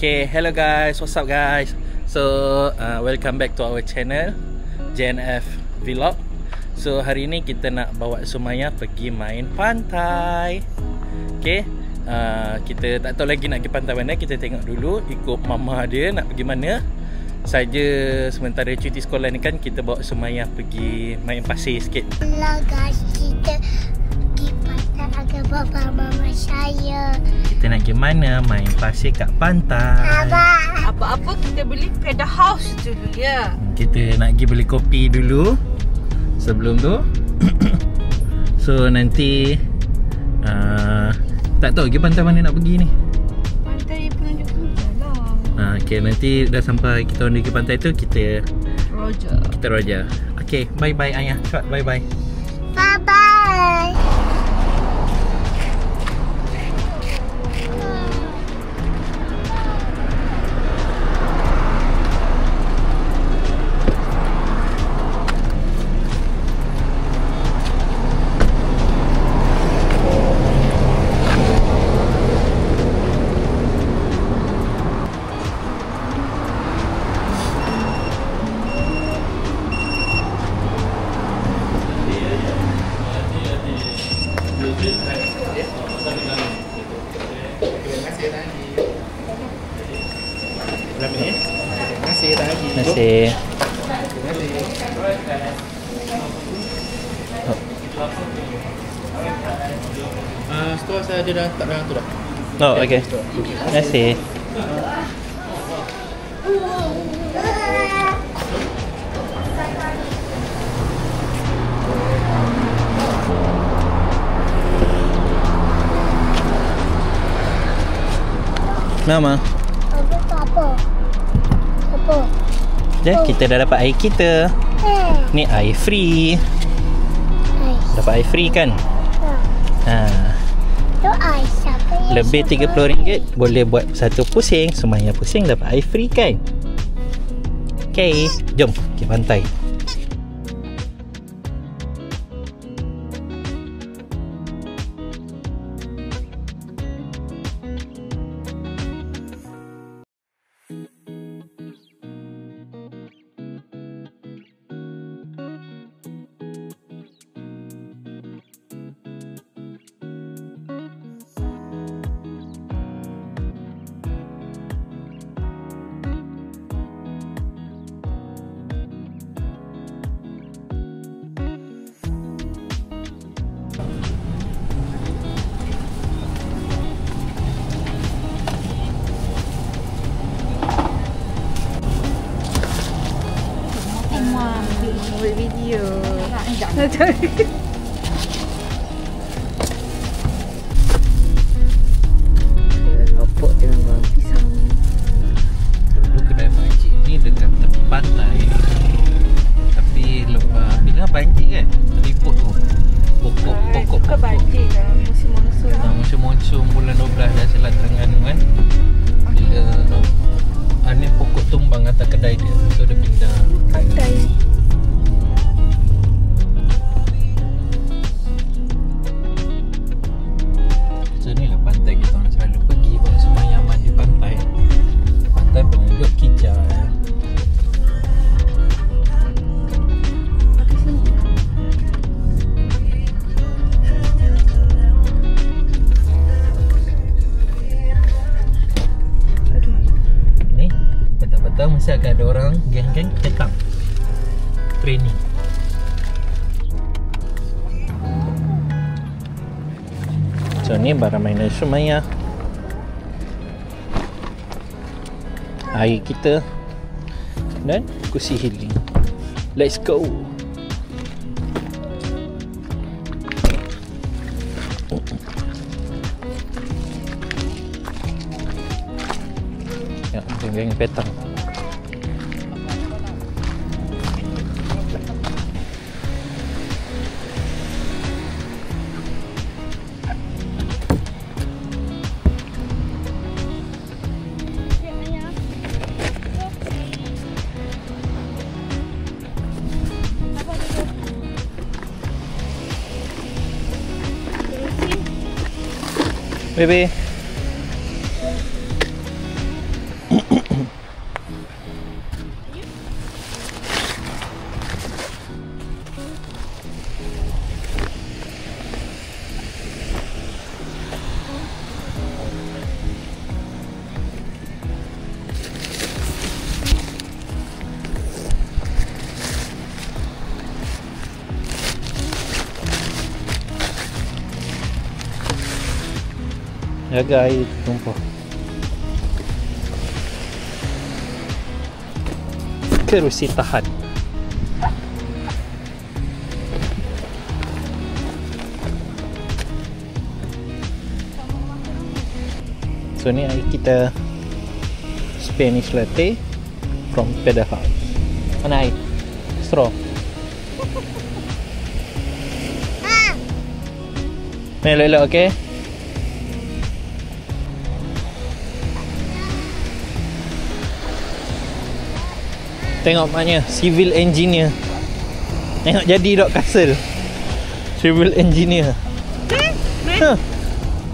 Okay, hello guys, what's up guys? So, welcome back to our channel JNF Vlog. So, hari ni kita nak bawa Sumaya pergi main pantai. Okay, kita tak tahu lagi nak pergi pantai mana. Kita tengok dulu, ikut mama dia nak pergi mana saja. Sementara cuti sekolah ni kan, kita bawa Sumaya pergi main pasir sikit. Hello guys, kita pergi pantai agak bawa mama saya. Kita nak pergi mana? Main pasir kat pantai. Apa-apa kita beli Peda House dulu ya. Kita nak pergi beli kopi dulu sebelum tu. So nanti tak tahu pergi pantai mana nak pergi ni. Pantai penunjuk lah. Okay, nanti dah sampai kita orang pergi pantai tu, kita roja. Okay, bye bye ayah. Short bye bye. Bye bye. Terima kasih. Setelah saya dia dah tak dalam tu dah. Oh, okey. Terima kasih. Mama. Apa? Dah, kita dah dapat air kita. Ni air free. Dapat air free kan? Tu air siapa yang Lebih RM30 boleh buat satu pusing. Sumaya pusing dapat air free kan? Okay, jom ke pantai. Buat video. Lopok dengan bawang pisang. Dulu kedai pakcik ni dekat tepi pantai. Tapi lepas bila banjir kan, terliput tu pokok banjir lah musim monsun. Musim monsun bulan 12 dah Selat Terengganu kan. Bila ni pokok tumbang atas kedai dia, so dia pindah Pantai. So ni lah pantai kita orang selalu pergi buat semayaman di pantai. Pantai Penunduk Kijang. Ni petang-petang mesti akan ada orang geng-geng tekang training. So ni barang mainan Sumaya, air kita dan kursi healing. Let's go. Ya, geng-geng petang. Baby. Jaga air tumpah. Kerusi tahan. So ni air kita Spanish latte from Pedal House. Mana air? Straw. Main elok-elok, okey? Tengok maknya civil engineer. Tengok jadi dok castle. Civil engineer. Man,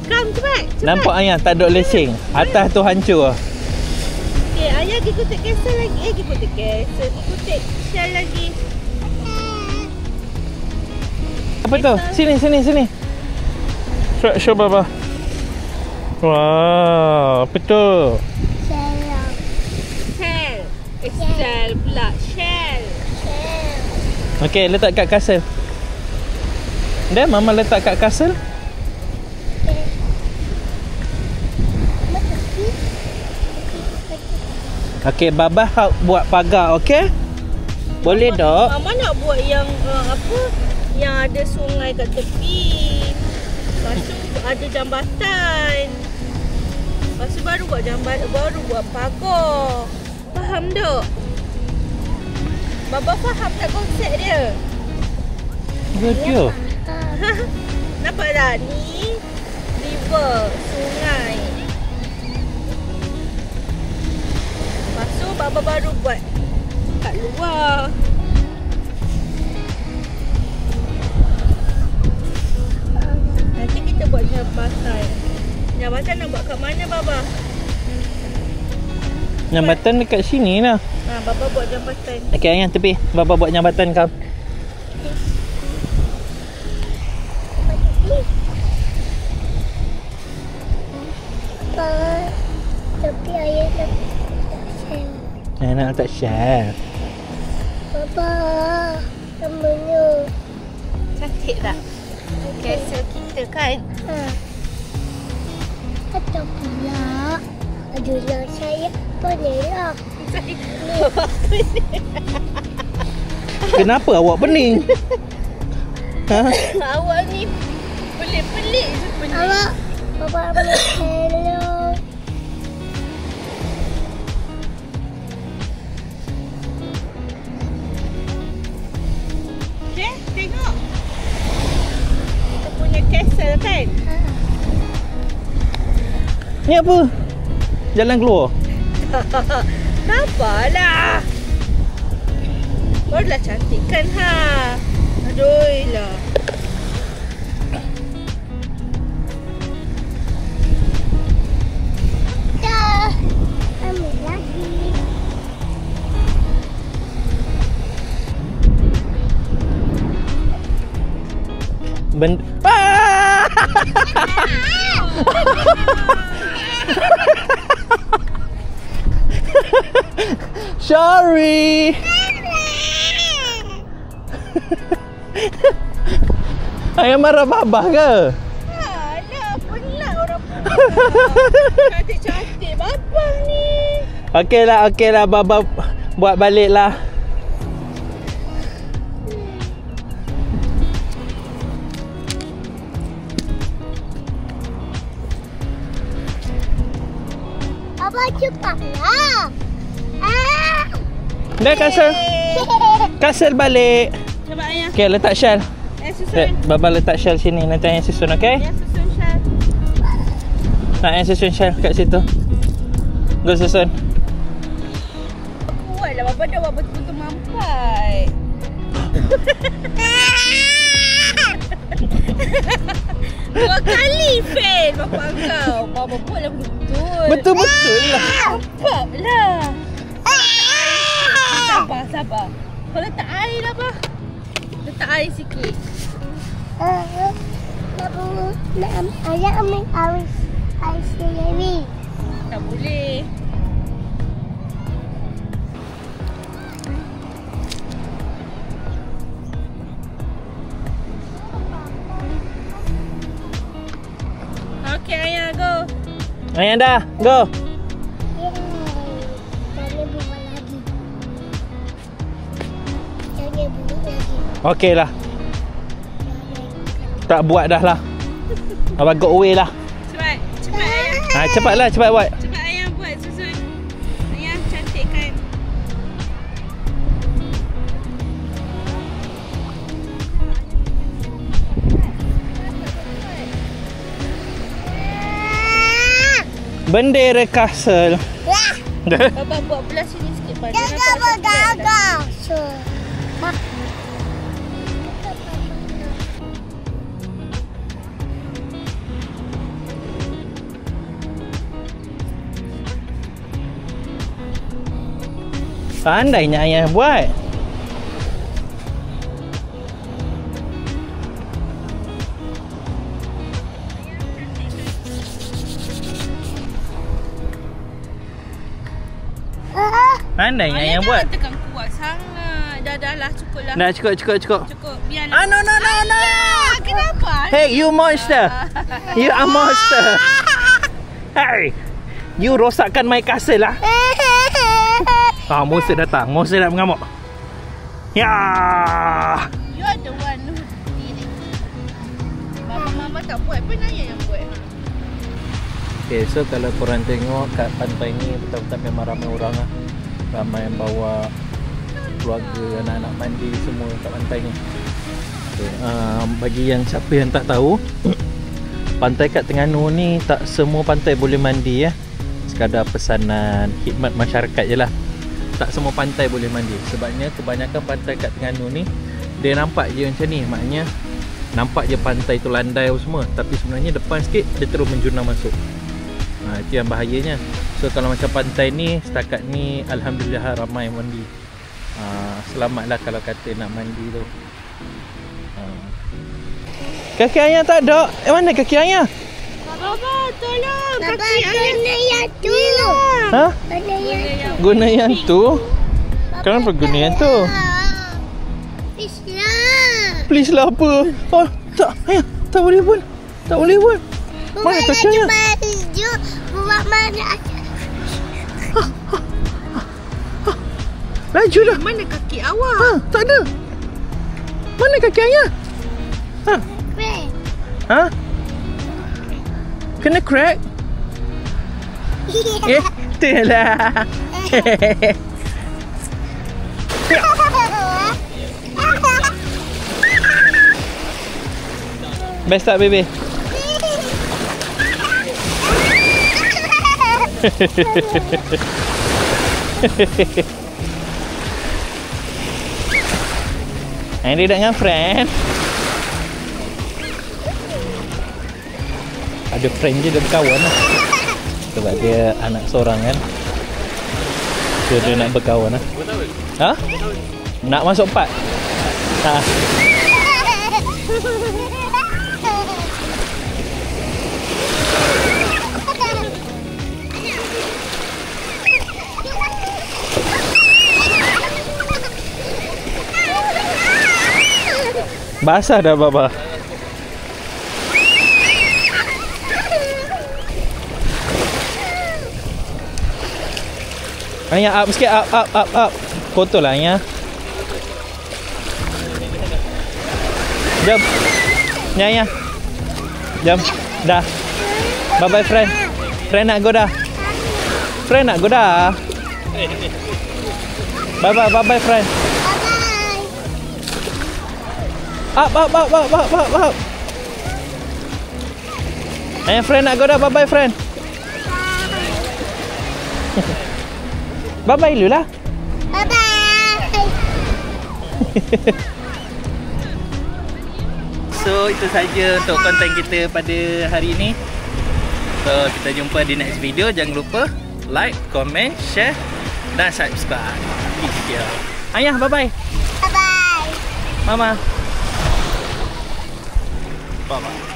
come cepat. Nampak ayah tak ada lesen. Atas tu hancur. Okay, ayah pergi kutip castle lagi. Pergi kutip castle. Kutip shell lagi. Apa tu? Sini. Show baba. Wow, apa tu? Sayang. Shell. Shell pula. Shell. Okey, letak kat castle. Dah mama letak kat castle. Okey, baba buat pagar, okey? Boleh tak? Mama nak buat yang apa? Yang ada sungai kat tepi. Lepas tu ada jambatan. Lepas tu baru buat jambatan, baru buat pagar. Faham tak? Baba faham tak konsep dia? Betul. Nampak tak? Ni river, sungai. Lepas tu Baba baru buat kat luar. Nanti kita buat jambatan. Jambatan nak buat kat mana Baba? Jambatan dekat sini lah. Baba buat jambatan. Okey, ayah tepi. Baba buat jambatan kau. Tapi ayah tak sayang. Ayah nak letak shell. Baba, namanya. Cantik tak? Castle kita kan? Atau pula adalah saya bolehlah. Kenapa awak pening? Ha? Awak ni pelik-pelik je pelik. Awak, Baba boleh hello. Okay, tengok. Kita punya castle kan? Ni apa? Jalan keluar. Sabarlah. Barulah cantik kan ha. Aduh lah. Dah. Ambil lagi. Sorry. Ayah marah babah ke? Alah, penat orang cantik-cantik babang ni. Okey lah baba buat balik lah. Baba cepatlah. Dah kasel balik. Cuba ayah. Okey, letak shell. Susun. Baba letak shell sini, nanti ayah susun, okey? Ayah susun shell. Nak ayah susun shell kat situ. Go susun. Kuatlah Baba dah buat betul-betul mampai. Dua kali fail bapa kau. Baba buatlah betul. Betul-betul lah. Nampak lah. Sabar. Kau letak air lah bah. Letak air sikit. Ayah ambil air sendiri. Tak boleh. Okay ayah go. Ayah dah, go. Jangan buat lagi. Jangan buat lagi. Okey lah. Tak buat dah lah. Abang go away lah. Cepat. Cepat ayah. Cepatlah, cepat buat. Cepat ayah buat susun. Ayah cantikkan. Bendera Castle. Abang buat belah sini sikit pada. Jangan bergagal. So. Pandainya ayah buat. Pandainya ayah buat. Jangan tekan kuat sangat. Dah lah, cukup lah. Dah cukup. Cukup. Biarlah. No. Kenapa? Hey, you monster. You a monster. Hey. You rosakkan my castle lah. Monster datang. Monster nak mengamuk. Ya. You are the one who did it. Mama tak buat pun ayah yang buat. Okay, so kalau korang tengok kat pantai ni betul-betul memang ramai orang lah. Ramai yang bawa keluarga, anak-anak mandi semua kat pantai ni. Okay, bagi yang siapa yang tak tahu, pantai kat Terengganu ni tak semua pantai boleh mandi ya. Sekadar pesanan khidmat masyarakat je lah. Tak semua pantai boleh mandi. Sebabnya kebanyakan pantai kat Terengganu ni dia nampak je macam ni. Maknanya nampak je pantai tu landai semua, tapi sebenarnya depan sikit dia terus menjunang masuk. Itu yang bahayanya. So kalau macam pantai ni setakat ni alhamdulillah ramai mandi. Selamatlah kalau kata nak mandi tu. Kaki ayah tak ada. Mana kaki ayah? Baba, tolong. Baba, Kaki ayah. guna yang tu. Ha? Guna yang Guna yang tu? Kenapa guna yang tu? Please lah. Please lah apa? Oh, tak ayah, tak boleh pun. Tak boleh pun. Mana kaki ayah? Baju buat mana aja. Laju dah. Mana kaki awak? Tak ada. Mana kaki ayah? Ha? Kena crack? Itulah. Best tak baby? Ini dia dengan friend. Ada friend je dia berkawan lah. Sebab dia anak seorang kan. So dia nak berkawan lah. Ha? Nak masuk 4? Ha. Basah dah baba. Ayah up sikit, up. Kotor lah ayah. Jom. Ni ayah. Jom. Dah. Bye bye friend. Friend nak go dah. Friend nak go dah. Bye bye friend. Up. Ayah friend nak go dah. Bye bye friend. Bye bye dulu lah. Bye bye. So itu saja untuk konten kita pada hari ini. So kita jumpa di next video. Jangan lupa like, comment, share dan subscribe. Ayah bye bye. Bye bye. Mama. Bye bye.